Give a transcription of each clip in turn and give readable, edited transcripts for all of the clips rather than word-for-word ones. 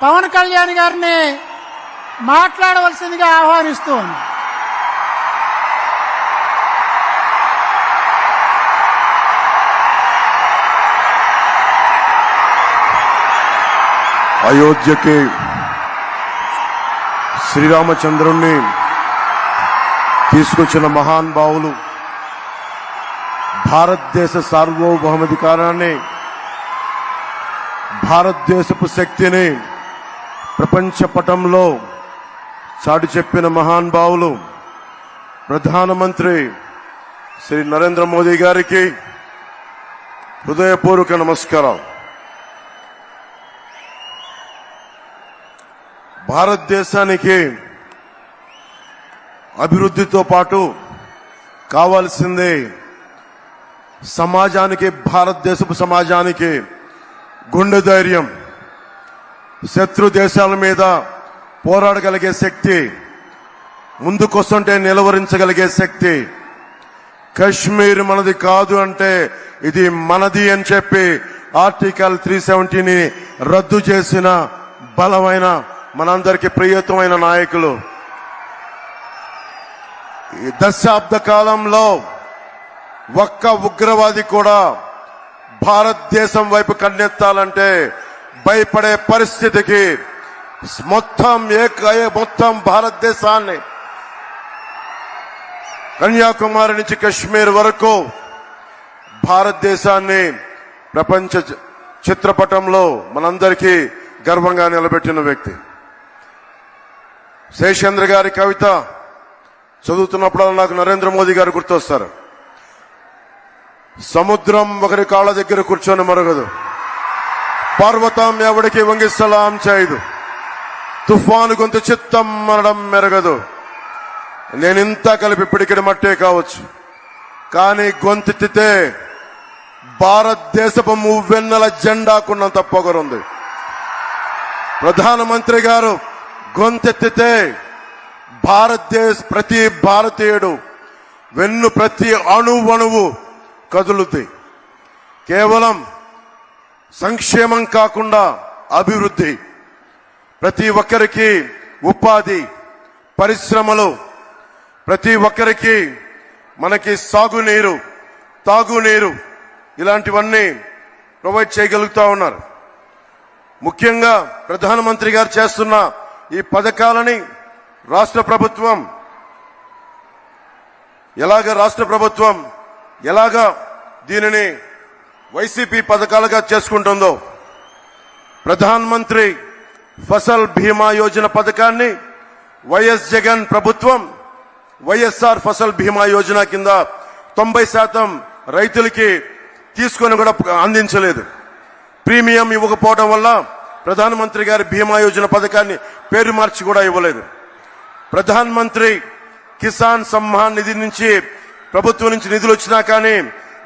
పవన్ కళ్యాణ్ గారిని మాట్లాడవలసిందిగా ఆహ్వానిస్తూ ఉంది. అయోధ్యకి శ్రీరామచంద్రుణ్ణి తీసుకొచ్చిన మహానుభావులు, భారతదేశ సార్వభౌమాధికారాన్ని, భారతదేశపు శక్తిని ప్రపంచ పటంలో చాటి చెప్పిన మహానుభావులు ప్రధానమంత్రి శ్రీ నరేంద్ర మోదీ గారికి హృదయపూర్వక నమస్కారం. భారతదేశానికి అభివృద్ధితో పాటు కావాల్సిందే సమాజానికి, భారతదేశపు సమాజానికి గుండె ధైర్యం, శత్రు దేశాల మీద పోరాడగలిగే శక్తి, ముందుకొస్తుంటే నిలవరించగలిగే శక్తి. కశ్మీర్ మనది కాదు అంటే ఇది మనది అని చెప్పి ఆర్టికల్ 370ని రద్దు చేసిన బలమైన, మనందరికీ ప్రియతమైన నాయకులు. ఈ దశాబ్ద కాలంలో ఒక్క ఉగ్రవాది కూడా భారతదేశం వైపు కన్నెత్తాలంటే భయపడే పరిస్థితికి మొత్తం భారతదేశాన్ని, కన్యాకుమారి నుంచి కశ్మీర్ వరకు భారతదేశాన్ని ప్రపంచ చిత్రపటంలో మనందరికీ గర్వంగా నిలబెట్టిన వ్యక్తి. శేషేంద్ర గారి కవిత చదువుతున్నప్పుడు నాకు నరేంద్ర మోదీ గారు గుర్తొస్తారు. సముద్రం ఒకరి కాళ్ళ దగ్గర కూర్చొని మరగదు, పర్వతం ఎవడికి వంగి సలాం చేయదు, తుఫాను గొంతు చిత్తం మనడం మెరగదు. నేనింత కలిపి పిడికిడి మట్టే కావచ్చు, కానీ గొంతెత్తితే భారతదేశపు మువ్వెన్నెల జెండాకున్నంత పొగరుంది. ప్రధానమంత్రి గారు గొంతెత్తితే ప్రతి భారతీయుడు ప్రతి అణువణువు కదులుతాయి. కేవలం సంక్షేమం కాకుండా అభివృద్ధి, ప్రతి ఒక్కరికి ఉపాధి, పరిశ్రమలు, ప్రతి ఒక్కరికి మనకి సాగునీరు, తాగునీరు, ఇలాంటివన్నీ ప్రొవైడ్ చేయగలుగుతా ఉన్నారు. ముఖ్యంగా ప్రధానమంత్రి గారు చేస్తున్న ఈ పథకాలని రాష్ట్ర ప్రభుత్వం ఎలాగా దీనిని వైసీపీ పథకాలుగా చేసుకుంటుందో, ప్రధానమంత్రి ఫసల్ బీమా యోజన పథకాన్ని వైఎస్ జగన్ ప్రభుత్వం వైఎస్ఆర్ ఫసల్ బీమా యోజన కింద 90% రైతులకి తీసుకొని కూడా అందించలేదు. ప్రీమియం ఇవ్వకపోవడం వల్ల ప్రధానమంత్రి గారి బీమా యోజన పథకాన్ని పేరు మార్చి కూడా ఇవ్వలేదు. ప్రధానమంత్రి కిసాన్ సమ్మాన్ నిధి నుంచి ప్రభుత్వం నుంచి నిధులు వచ్చినా కానీ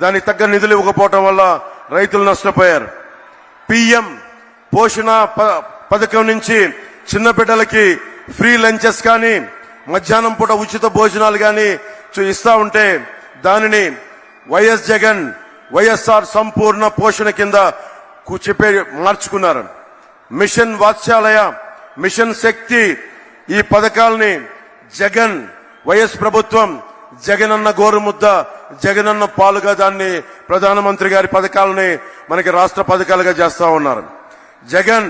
దానికి తగ్గ నిధులు ఇవ్వకపోవడం వల్ల రైతులు నష్టపోయారు. పిఎం పోషణ పథకం నుంచి చిన్న బిడ్డలకి ఫ్రీ లంచెస్ కానీ, మధ్యాహ్నం పూట ఉచిత భోజనాలు కానీ ఇస్తా ఉంటే దానిని వైఎస్ జగన్ వైఎస్ఆర్ సంపూర్ణ పోషణ కింద చెప్పే మార్చుకున్నారు. మిషన్ వాత్సల్య, మిషన్ శక్తి, ఈ పథకాలని జగన్ వైఎస్ ప్రభుత్వం జగనన్న గోరుముద్ద, జగనన్న పాలుగా దాన్ని ప్రధానమంత్రి గారి పథకాలని మనకి రాష్ట్ర పథకాలుగా చేస్తా ఉన్నారు. జగన్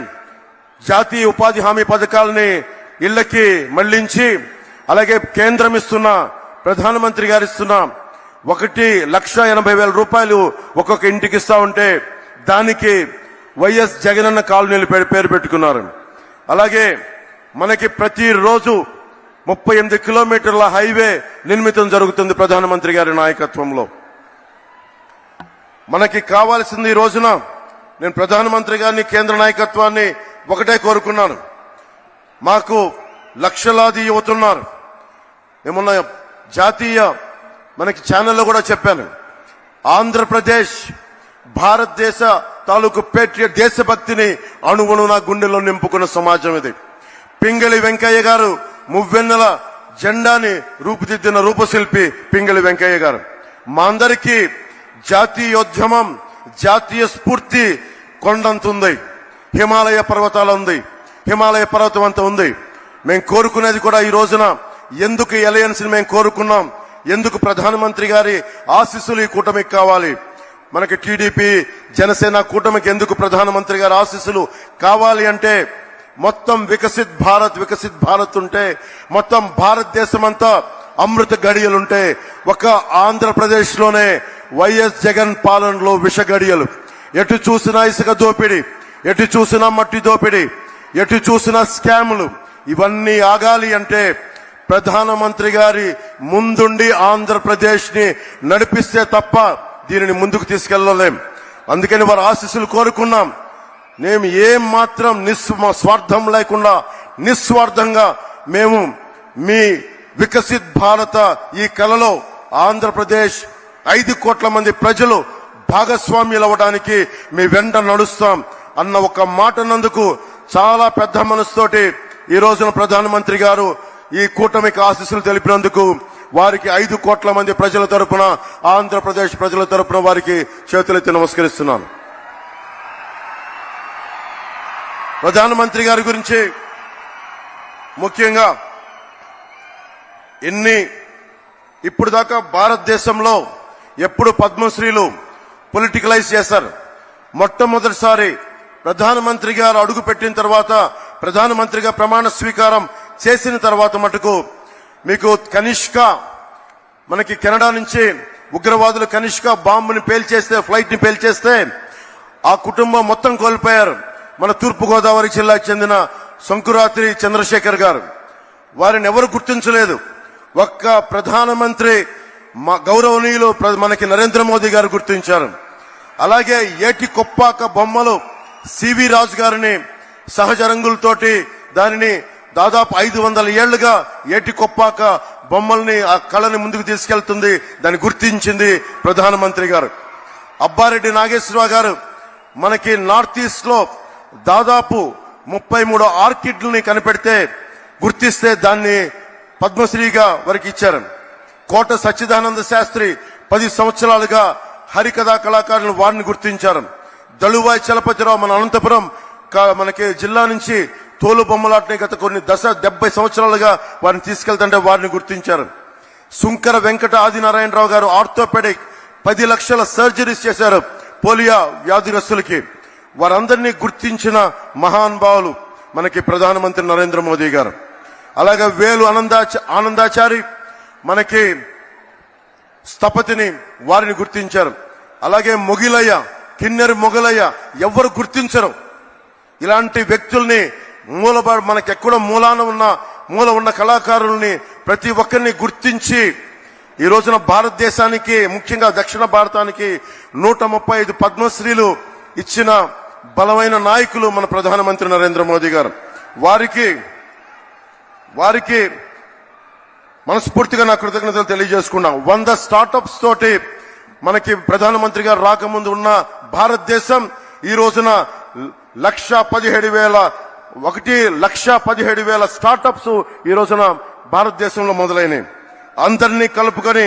జాతీయ ఉపాధి హామీ పథకాలని ఇళ్లకి మళ్లించి, అలాగే కేంద్రం ఇస్తున్న, ప్రధానమంత్రి గారు ఇస్తున్న 1,80,000 రూపాయలు ఒక్కొక్క ఇంటికి ఇస్తా ఉంటే దానికి వైఎస్ జగనన్న కాలనీలు పేరు పెట్టుకున్నారు. అలాగే మనకి ప్రతిరోజు 38 కిలోమీటర్ల హైవే నిర్మితం జరుగుతుంది ప్రధానమంత్రి గారి నాయకత్వంలో. మనకి కావాల్సింది ఈ రోజున, నేను ప్రధానమంత్రి గారిని, కేంద్ర నాయకత్వాన్ని ఒకటే కోరుకున్నాను. మాకు లక్షలాది యువతున్నారు. ఏమన్నా జాతీయ మనకి ఛానల్లో కూడా చెప్పాను, ఆంధ్రప్రదేశ్ భారతదేశ తాలూకు పేట్రియట్, దేశభక్తిని అణువును నా గుండెలో నింపుకున్న సమాజం ఇది. పింగళి వెంకయ్య గారు మువ్వెన్నెల జెండాని రూపుదిద్దిన రూపశిల్పి పింగళి వెంకయ్య గారు. మా అందరికీ జాతీయోద్యమం, జాతీయ స్ఫూర్తి కొండంతుంది, హిమాలయ పర్వతాలు ఉంది. హిమాలయ పర్వతం అంతా ఉంది. మేము కోరుకునేది కూడా ఈ రోజున ఎందుకు అలయన్స్ ని మేము కోరుకున్నాం, ఎందుకు ప్రధానమంత్రి గారి ఆశీస్సులు ఈ కూటమికి కావాలి, మనకి టీడీపీ జనసేన కూటమికి ఎందుకు ప్రధానమంత్రి గారి ఆశీస్సులు కావాలి అంటే, మొత్తం వికసిత్ భారత్ ఉంటే, మొత్తం భారతదేశం అంతా అమృత గడియలుంటే, ఒక ఆంధ్రప్రదేశ్ లోనే వైఎస్ జగన్ పాలనలో విష గడియలు. ఎటు చూసినా ఇసుక దోపిడీ, ఎటు చూసినా మట్టి దోపిడీ, ఎటు చూసినా స్కాములు. ఇవన్నీ ఆగాలి అంటే ప్రధానమంత్రి గారి ముందుండి ఆంధ్రప్రదేశ్ ని నడిపిస్తే తప్ప దీనిని ముందుకు తీసుకెళ్లలేం. అందుకని వారి ఆశీస్సులు కోరుకున్నాం. మేము ఏం మాత్రం స్వార్థం లేకుండా నిస్వార్థంగా మేము మీ వికసిత్ భారత ఈ కలలో ఆంధ్రప్రదేశ్ 5 కోట్ల మంది ప్రజలు భాగస్వామ్యులు అవ్వడానికి మీ వెంట నడుస్తాం అన్న ఒక మాట నందుకు చాలా పెద్ద మనసుతోటి ఈ రోజున ప్రధానమంత్రి గారు ఈ కూటమికి ఆశీస్సులు తెలిపినందుకు వారికి 5 కోట్ల మంది ప్రజల తరపున, ఆంధ్రప్రదేశ్ ప్రజల తరపున వారికి చేతులెత్తి నమస్కరిస్తున్నాను. ప్రధానమంత్రి గారి గురించి ముఖ్యంగా ఇప్పుడు దాకా భారతదేశంలో ఎప్పుడు పద్మశ్రీలు పొలిటికలైజ్ చేశారు. మొట్టమొదటిసారి ప్రధానమంత్రి గారు అడుగు పెట్టిన తర్వాత, ప్రధానమంత్రిగా ప్రమాణ స్వీకారం చేసిన తర్వాత మటుకు మీకు కనిష్క, మనకి కెనడా నుంచి ఉగ్రవాదులు కనిష్క బాంబుని పేల్చేస్తే, ఫ్లైట్ ని పేల్చేస్తే ఆ కుటుంబం మొత్తం కోల్పోయారు. మన తూర్పుగోదావరి జిల్లాకు చెందిన శంకురాత్రి చంద్రశేఖర్ గారు, వారిని ఎవరు గుర్తించలేదు. ఒక్క ప్రధానమంత్రి గౌరవనీయులు మనకి నరేంద్ర మోదీ గారు గుర్తించారు. అలాగే ఏటి కొప్పాక బొమ్మలు సివి రాజు గారిని సహజ రంగులతోటి దానిని దాదాపు 500 ఏళ్లుగా ఏటి కొప్పాక బొమ్మల్ని, ఆ కళని ముందుకు తీసుకెళ్తుంది, దాన్ని గుర్తించింది ప్రధానమంత్రి గారు. అబ్బారెడ్డి నాగేశ్వరరావు గారు మనకి నార్త్ ఈస్ట్ లో దాదాపు 33 ఆర్కిడ్లని కనిపెడితే, గుర్తిస్తే దాన్ని పద్మశ్రీగా వారికి ఇచ్చారు. కోట సచ్చిదానంద శాస్త్రి 10 సంవత్సరాలుగా హరికథా కళాకారులు వారిని గుర్తించారు. దళువాయి చలపతిరావు మన అనంతపురం మనకి జిల్లా నుంచి తోలు బొమ్మలాటని గత కొన్ని 70 సంవత్సరాలుగా వారిని తీసుకెళ్తుంటే వారిని గుర్తించారు. సుంకర వెంకట ఆదినారాయణరావు గారు ఆర్థోపెడిక్ 10 లక్షల సర్జరీస్ చేశారు పోలియో వ్యాధిగ్రస్తులకి. వారందరినీ గుర్తించిన మహానుభావులు మనకి ప్రధానమంత్రి నరేంద్ర మోదీ గారు. అలాగే వేలు ఆనందాచారి మనకి స్థపతిని, వారిని గుర్తించారు. అలాగే మొగిలయ్య, కిన్నెర మొగలయ్య ఎవరు గుర్తించరు. ఇలాంటి వ్యక్తుల్ని మనకెక్కడో మూల ఉన్న కళాకారుల్ని ప్రతి ఒక్కరిని గుర్తించి ఈ రోజున భారతదేశానికి, ముఖ్యంగా దక్షిణ భారతానికి 135 పద్మశ్రీలు ఇచ్చిన బలమైన నాయకులు మన ప్రధానమంత్రి నరేంద్ర మోదీ గారు. వారికి మనస్ఫూర్తిగా నా కృతజ్ఞతలు తెలియజేసుకున్నాం. 100 స్టార్టప్స్ తోటి మనకి ప్రధానమంత్రి గారు రాకముందు ఉన్న భారతదేశం ఈ రోజున 1,17,000 స్టార్టప్స్ ఈ రోజున భారతదేశంలో మొదలైనవి. అందరినీ కలుపుకొని,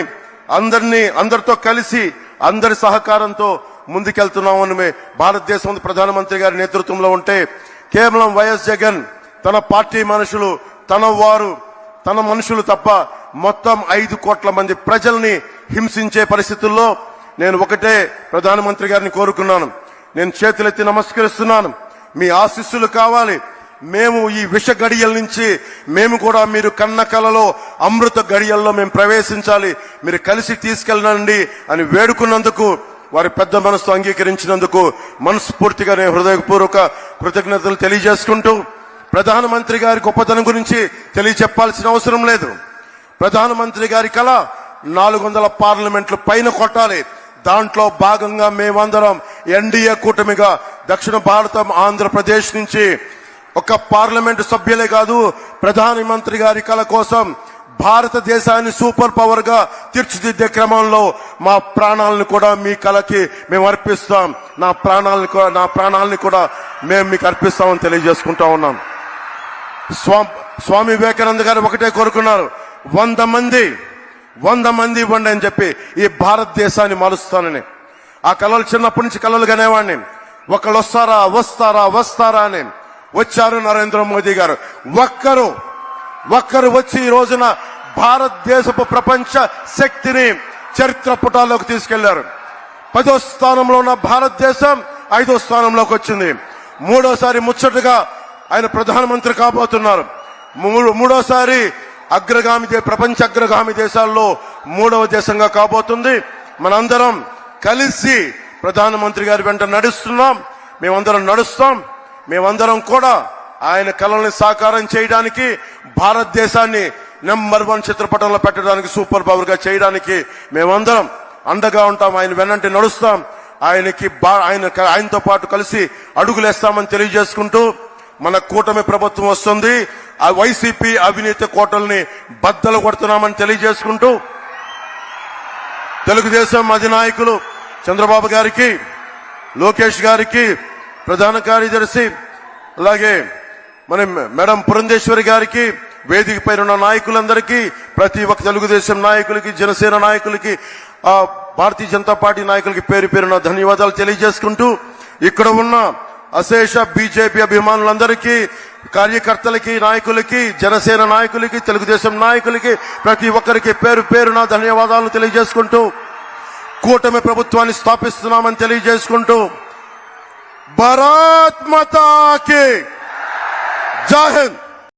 అందరితో కలిసి, అందరి సహకారంతో ముందుకెళ్తున్నామని భారతదేశం ప్రధానమంత్రి గారి నేతృత్వంలో ఉంటే, కేవలం వైఎస్ జగన్ తన పార్టీ మనుషులు, తన మనుషులు తప్ప మొత్తం 5 కోట్ల మంది ప్రజల్ని హింసించే పరిస్థితుల్లో నేను ఒకటే ప్రధానమంత్రి గారిని కోరుకున్నాను. నేను చేతులెత్తి నమస్కరిస్తున్నాను. మీ ఆశీస్సులు కావాలి. మేము ఈ విష గడియల నుంచి మేము కూడా మీరు కన్న కలలో అమృత గడియల్లో మేము ప్రవేశించాలి, మీరు కలిసి తీసుకెళ్ళండి అని వేడుకున్నందుకు, వారి పెద్ద మనసుతో అంగీకరించినందుకు మనస్ఫూర్తిగా నేను హృదయపూర్వక కృతజ్ఞతలు తెలియజేసుకుంటూ, ప్రధానమంత్రి గారి గొప్పతనం గురించి తెలియచెప్పాల్సిన అవసరం లేదు. ప్రధానమంత్రి గారి కళ 400 పార్లమెంట్లు పైన కొట్టాలి. దాంట్లో భాగంగా మేమందరం ఎన్డీఏ కూటమిగా దక్షిణ భారతం ఆంధ్రప్రదేశ్ నుంచి ఒక పార్లమెంటు సభ్యులే కాదు, ప్రధానమంత్రి గారి కళ కోసం భారతదేశాన్ని సూపర్ పవర్ గా తీర్చిదిద్దే క్రమంలో మా ప్రాణాలను కూడా మీ కళకి మేము అర్పిస్తాం. నా ప్రాణాలని కూడా మేము మీకు అర్పిస్తామని తెలియజేసుకుంటా ఉన్నాం. స్వామి వివేకానంద గారు ఒకటే కోరుకున్నారు, 100 మంది ఇవ్వండి అని చెప్పి ఈ భారతదేశాన్ని మారుస్తానని. ఆ కళలు చిన్నప్పటి నుంచి కళలు కనేవాడిని. ఒకళ్ళు వస్తారా అని. వచ్చారు నరేంద్ర మోదీ గారు. ఒక్కరు వచ్చి ఈ రోజున భారతదేశపు ప్రపంచ శక్తిని చరిత్ర పుటాల్లోకి తీసుకెళ్లారు. 10వ స్థానంలో ఉన్న భారతదేశం 5వ స్థానంలోకి వచ్చింది. మూడోసారి ముచ్చటగా ఆయన ప్రధానమంత్రి కాబోతున్నారు. మూడోసారి ప్రపంచ అగ్రగామి దేశాల్లో 3వ దేశంగా కాబోతుంది. మనందరం కలిసి ప్రధానమంత్రి గారి వెంట నడుస్తున్నాం. మేమందరం నడుస్తాం. మేమందరం కూడా ఆయన కలల్ని సాకారం చేయడానికి, భారతదేశాన్ని నెంబర్ 1 చిత్రపటంలో పెట్టడానికి, సూపర్ పవర్ గా చేయడానికి మేమందరం అండగా ఉంటాం. ఆయన వెన్నంటి నడుస్తాం. ఆయనతో పాటు కలిసి అడుగులేస్తామని తెలియజేసుకుంటూ, మన కూటమి ప్రభుత్వం వస్తుంది. ఆ వైసీపీ అవినీతి కోటల్ని బద్దలు కొడుతున్నామని తెలియజేసుకుంటూ, తెలుగుదేశం అధినాయకులు చంద్రబాబు గారికి, లోకేష్ గారికి, ప్రధాన కార్యదర్శి, అలాగే మన మేడం పురంధేశ్వరి గారికి, వేదిక పైన ఉన్న నాయకులందరికీ, ప్రతి ఒక్క తెలుగుదేశం నాయకులకి, జనసేన నాయకులకి, భారతీయ జనతా పార్టీ నాయకులకి పేరు పేరున ధన్యవాదాలు తెలియజేసుకుంటూ, ఇక్కడ ఉన్న అశేష బీజేపీ అభిమానులందరికీ, కార్యకర్తలకి, నాయకులకి, జనసేన నాయకులకి, తెలుగుదేశం నాయకులకి, ప్రతి ఒక్కరికి పేరు పేరున ధన్యవాదాలు తెలియజేసుకుంటూ, కూటమి ప్రభుత్వాన్ని స్థాపిస్తున్నామని తెలియజేసుకుంటూ, భారత్ మాతా కీ జై హింద్.